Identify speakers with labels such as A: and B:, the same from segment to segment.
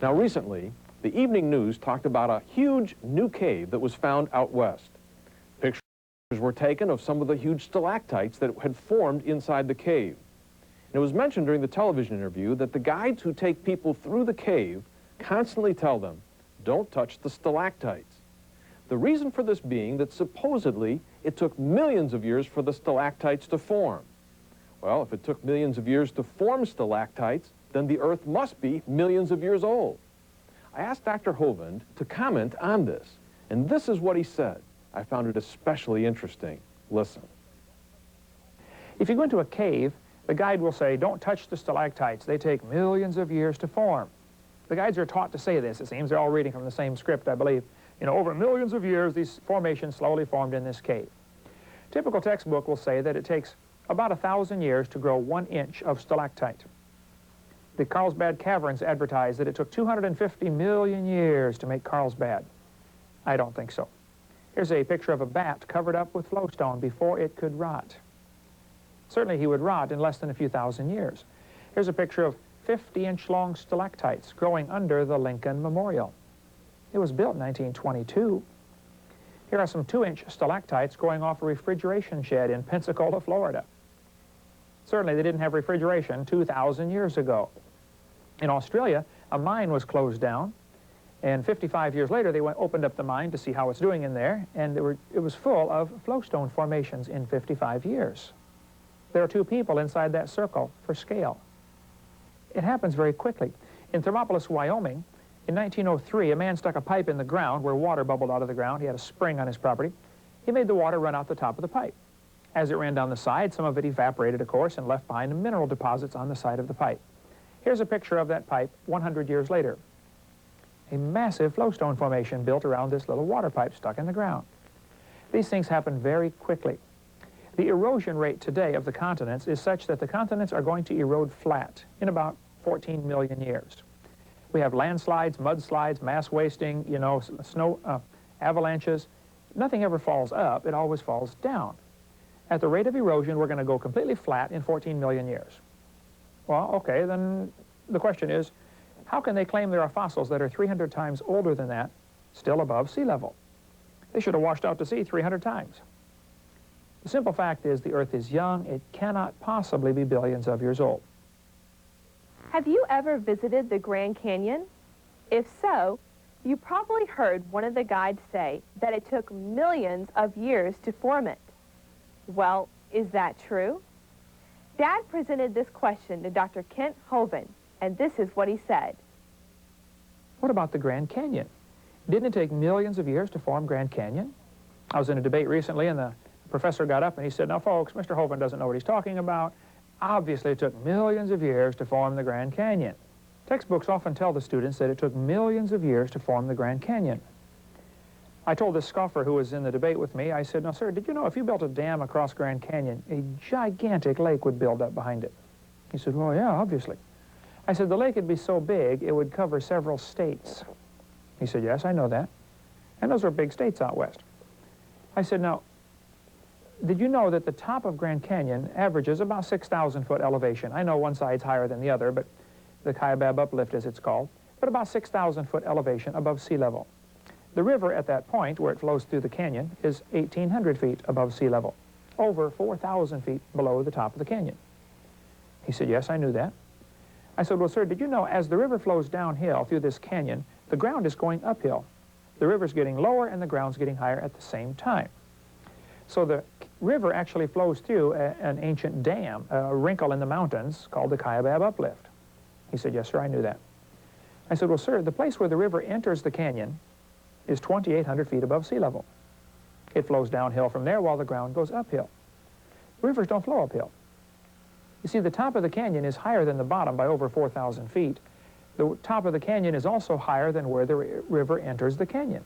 A: Now recently, the evening news talked about a huge new cave that was found out west. Pictures were taken of some of the huge stalactites that had formed inside the cave. And it was mentioned during the television interview that the guides who take people through the cave constantly tell them, don't touch the stalactites. The reason for this being that supposedly it took millions of years for the stalactites to form. Well, if it took millions of years to form stalactites, then the Earth must be millions of years old. I asked Dr. Hovind to comment on this, and this is what he said. I found it especially interesting. Listen.
B: If you go into a cave, the guide will say, don't touch the stalactites. They take millions of years to form. The guides are taught to say this. It seems they're all reading from the same script, I believe. You know, over millions of years, these formations slowly formed in this cave. Typical textbook will say that it takes about 1,000 years to grow 1 inch of stalactite. The Carlsbad Caverns advertise that it took 250 million years to make Carlsbad. I don't think so. Here's a picture of a bat covered up with flowstone before it could rot. Certainly he would rot in less than a few thousand years. Here's a picture of 50-inch long stalactites growing under the Lincoln Memorial. It was built in 1922. Here are some 2-inch stalactites growing off a refrigeration shed in Pensacola, Florida. Certainly they didn't have refrigeration 2,000 years ago. In Australia, a mine was closed down, and 55 years later they opened up the mine to see how it's doing in there, and it was full of flowstone formations in 55 years. There are 2 people inside that circle for scale. It happens very quickly. In Thermopolis, Wyoming, in 1903, a man stuck a pipe in the ground where water bubbled out of the ground. He had a spring on his property. He made the water run out the top of the pipe. As it ran down the side, some of it evaporated, of course, and left behind mineral deposits on the side of the pipe. Here's a picture of that pipe 100 years later. A massive flowstone formation built around this little water pipe stuck in the ground. These things happen very quickly. The erosion rate today of the continents is such that the continents are going to erode flat in about 14 million years. We have landslides, mudslides, mass wasting, you know, snow avalanches. Nothing ever falls up, it always falls down. At the rate of erosion, we're going to go completely flat in 14 million years. Well, okay, then the question is, how can they claim there are fossils that are 300 times older than that, still above sea level? They should have washed out to sea 300 times. The simple fact is the Earth is young. It cannot possibly be billions of years old.
C: Have you ever visited the Grand Canyon? If so, you probably heard one of the guides say that it took millions of years to form it. Well, is that true? Dad presented this question to Dr. Kent Hovind, and this is what he said.
B: What about the Grand Canyon? Didn't it take millions of years to form Grand Canyon? I was in a debate recently, and the professor got up and he said, now folks, Mr. Hovind doesn't know what he's talking about. Obviously it took millions of years to form the Grand Canyon. Textbooks often tell the students that it took millions of years to form the Grand Canyon. I told this scoffer who was in the debate with me, I said, now sir, did you know if you built a dam across Grand Canyon, a gigantic lake would build up behind it? He said, well, yeah, obviously. I said, the lake would be so big, it would cover several states. He said, yes, I know that. And those are big states out west. I said, now, did you know that the top of Grand Canyon averages about 6,000 foot elevation? I know one side's higher than the other, but the Kaibab uplift as it's called, but about 6,000 foot elevation above sea level. The river at that point, where it flows through the canyon, is 1,800 feet above sea level, over 4,000 feet below the top of the canyon. He said, yes, I knew that. I said, well, sir, did you know as the river flows downhill through this canyon, the ground is going uphill. The river's getting lower and the ground's getting higher at the same time. So the river actually flows through an ancient dam, a wrinkle in the mountains called the Kaibab uplift. He said, yes, sir, I knew that. I said, well, sir, the place where the river enters the canyon is 2,800 feet above sea level. It flows downhill from there while the ground goes uphill. Rivers don't flow uphill. You see, the top of the canyon is higher than the bottom by over 4,000 feet. The top of the canyon is also higher than where the river enters the canyon.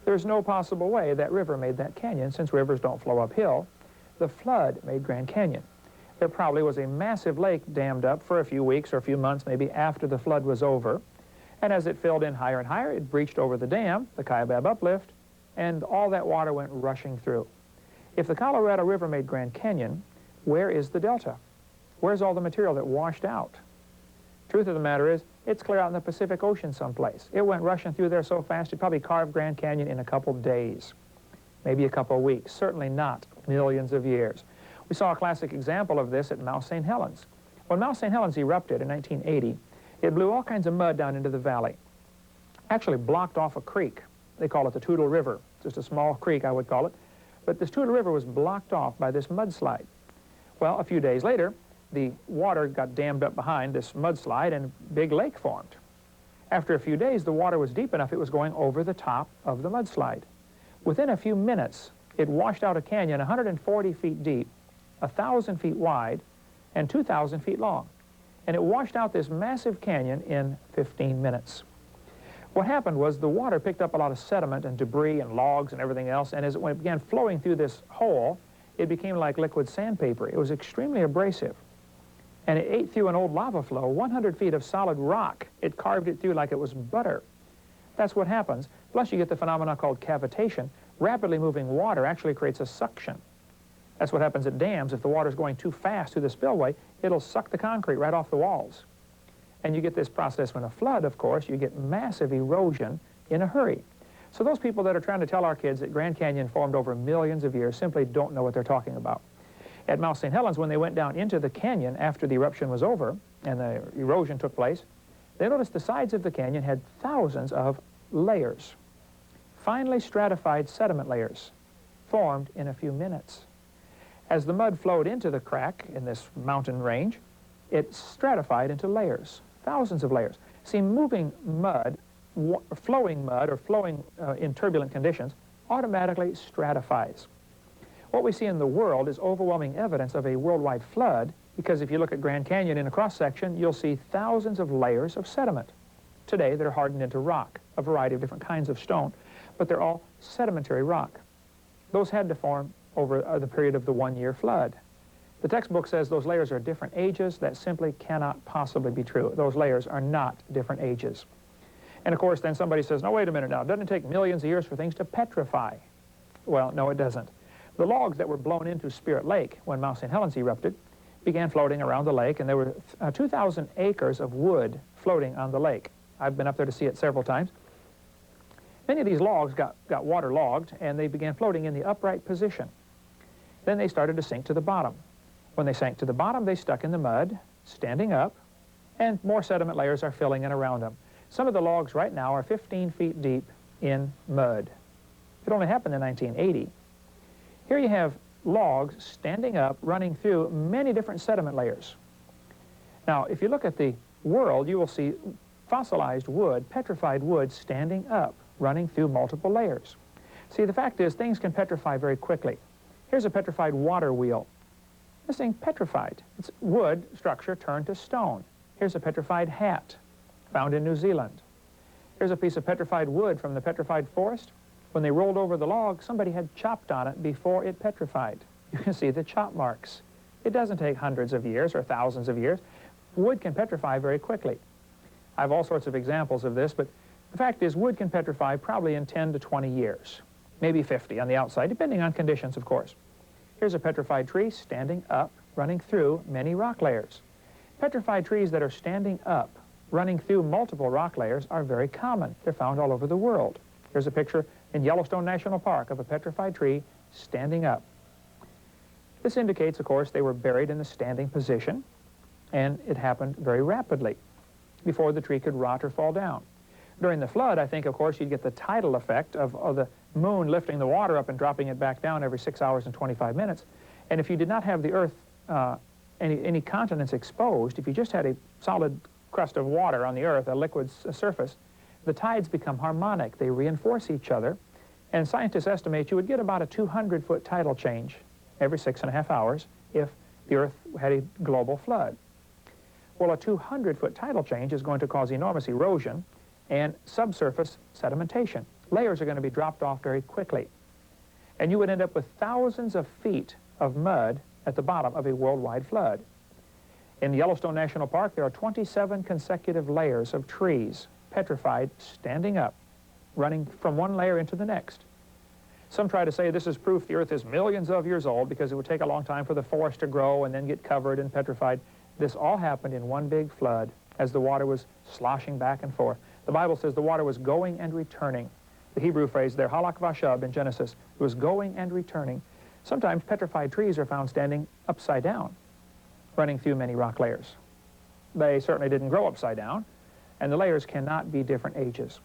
B: There's no possible way that river made that canyon, since rivers don't flow uphill. The flood made Grand Canyon. There probably was a massive lake dammed up for a few weeks or a few months, maybe after the flood was over. And as it filled in higher and higher, it breached over the dam, the Kaibab uplift, and all that water went rushing through. If the Colorado River made Grand Canyon, where is the delta? Where's all the material that washed out? Truth of the matter is, it's clear out in the Pacific Ocean someplace. It went rushing through there so fast, it probably carved Grand Canyon in a couple days, maybe a couple weeks, certainly not millions of years. We saw a classic example of this at Mount St. Helens. When Mount St. Helens erupted in 1980, it blew all kinds of mud down into the valley. Actually blocked off a creek. They call it the Toutle River. Just a small creek, I would call it. But this Toutle River was blocked off by this mudslide. Well, a few days later, the water got dammed up behind this mudslide and a big lake formed. After a few days, the water was deep enough it was going over the top of the mudslide. Within a few minutes, it washed out a canyon 140 feet deep, 1,000 feet wide, and 2,000 feet long. And it washed out this massive canyon in 15 minutes. What happened was the water picked up a lot of sediment and debris and logs and everything else, and as it began flowing through this hole, it became like liquid sandpaper. It was extremely abrasive. And it ate through an old lava flow, 100 feet of solid rock. It carved it through like it was butter. That's what happens. Plus you get the phenomenon called cavitation. Rapidly moving water actually creates a suction. That's what happens at dams. If the water's going too fast through the spillway, it'll suck the concrete right off the walls. And you get this process when a flood, of course, you get massive erosion in a hurry. So those people that are trying to tell our kids that Grand Canyon formed over millions of years simply don't know what they're talking about. At Mount St. Helens, when they went down into the canyon after the eruption was over and the erosion took place, they noticed the sides of the canyon had thousands of layers, finely stratified sediment layers, formed in a few minutes. As the mud flowed into the crack in this mountain range, it stratified into layers, thousands of layers. See, moving mud, flowing mud, or flowing in turbulent conditions, automatically stratifies. What we see in the world is overwhelming evidence of a worldwide flood, because if you look at Grand Canyon in a cross-section, you'll see thousands of layers of sediment. Today, they're hardened into rock, a variety of different kinds of stone, but they're all sedimentary rock. Those had to form over the period of the one-year flood. The textbook says those layers are different ages. That simply cannot possibly be true. Those layers are not different ages. And of course, then somebody says, no, wait a minute now, doesn't it take millions of years for things to petrify? Well, no, it doesn't. The logs that were blown into Spirit Lake when Mount St. Helens erupted began floating around the lake, and there were 2,000 acres of wood floating on the lake. I've been up there to see it several times. Many of these logs got waterlogged, and they began floating in the upright position. Then they started to sink to the bottom. When they sank to the bottom, they stuck in the mud, standing up, and more sediment layers are filling in around them. Some of the logs right now are 15 feet deep in mud. It only happened in 1980. Here you have logs standing up, running through many different sediment layers. Now, if you look at the world, you will see fossilized wood, petrified wood, standing up, running through multiple layers. See, the fact is, things can petrify very quickly. Here's a petrified water wheel. This thing petrified. It's wood structure turned to stone. Here's a petrified hat found in New Zealand. Here's a piece of petrified wood from the petrified forest. When they rolled over the log, somebody had chopped on it before it petrified. You can see the chop marks. It doesn't take hundreds of years or thousands of years. Wood can petrify very quickly. I have all sorts of examples of this, but the fact is wood can petrify probably in 10 to 20 years, maybe 50 on the outside, depending on conditions, of course. Here's a petrified tree standing up, running through many rock layers. Petrified trees that are standing up, running through multiple rock layers are very common. They're found all over the world. Here's a picture in Yellowstone National Park of a petrified tree standing up. This indicates, of course, they were buried in the standing position, and it happened very rapidly before the tree could rot or fall down. During the flood, I think, of course, you'd get the tidal effect of the moon lifting the water up and dropping it back down every 6 hours and 25 minutes. And if you did not have the earth, any continents exposed, if you just had a solid crust of water on the earth, a liquid surface, the tides become harmonic. They reinforce each other. And scientists estimate you would get about a 200-foot tidal change every 6.5 hours if the earth had a global flood. Well, a 200-foot tidal change is going to cause enormous erosion and subsurface sedimentation. Layers are going to be dropped off very quickly. And you would end up with thousands of feet of mud at the bottom of a worldwide flood. In Yellowstone National Park, there are 27 consecutive layers of trees, petrified, standing up, running from one layer into the next. Some try to say this is proof the earth is millions of years old because it would take a long time for the forest to grow and then get covered and petrified. This all happened in one big flood as the water was sloshing back and forth. The Bible says the water was going and returning. The Hebrew phrase there, halak vashab in Genesis, it was going and returning. Sometimes petrified trees are found standing upside down, running through many rock layers. They certainly didn't grow upside down, and the layers cannot be different ages.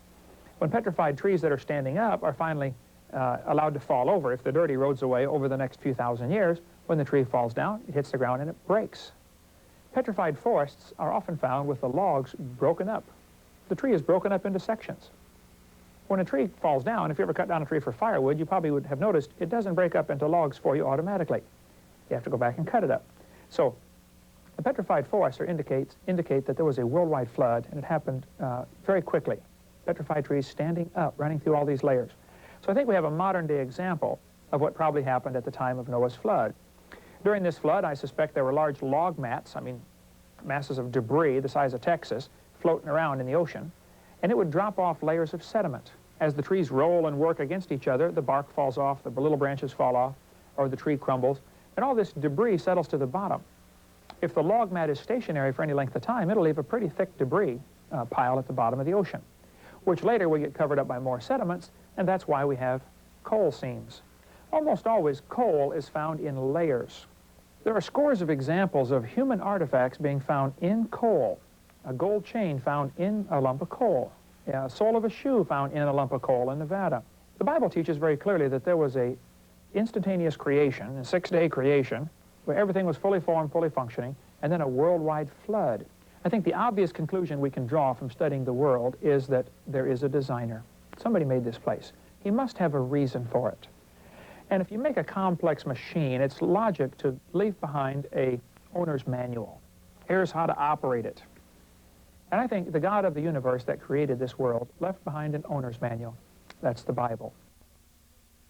B: When petrified trees that are standing up are finally allowed to fall over, if the dirt erodes away over the next few thousand years, when the tree falls down, it hits the ground and it breaks. Petrified forests are often found with the logs broken up. The tree is broken up into sections. When a tree falls down, if you ever cut down a tree for firewood, you probably would have noticed it doesn't break up into logs for you automatically. You have to go back and cut it up. So the petrified forests indicate that there was a worldwide flood, and it happened very quickly. Petrified trees standing up, running through all these layers. So I think we have a modern-day example of what probably happened at the time of Noah's flood. During this flood, I suspect there were large log mats, masses of debris the size of Texas, floating around in the ocean, and it would drop off layers of sediment. As the trees roll and work against each other, the bark falls off, the little branches fall off, or the tree crumbles, and all this debris settles to the bottom. If the log mat is stationary for any length of time, it'll leave a pretty thick debris pile at the bottom of the ocean, which later will get covered up by more sediments, and that's why we have coal seams. Almost always, coal is found in layers. There are scores of examples of human artifacts being found in coal. A gold chain found in a lump of coal. A sole of a shoe found in a lump of coal in Nevada. The Bible teaches very clearly that there was a instantaneous creation, a six-day creation, where everything was fully formed, fully functioning, and then a worldwide flood. I think the obvious conclusion we can draw from studying the world is that there is a designer. Somebody made this place. He must have a reason for it. And if you make a complex machine, it's logic to leave behind a owner's manual. Here's how to operate it. And I think the God of the universe that created this world left behind an owner's manual. That's the Bible.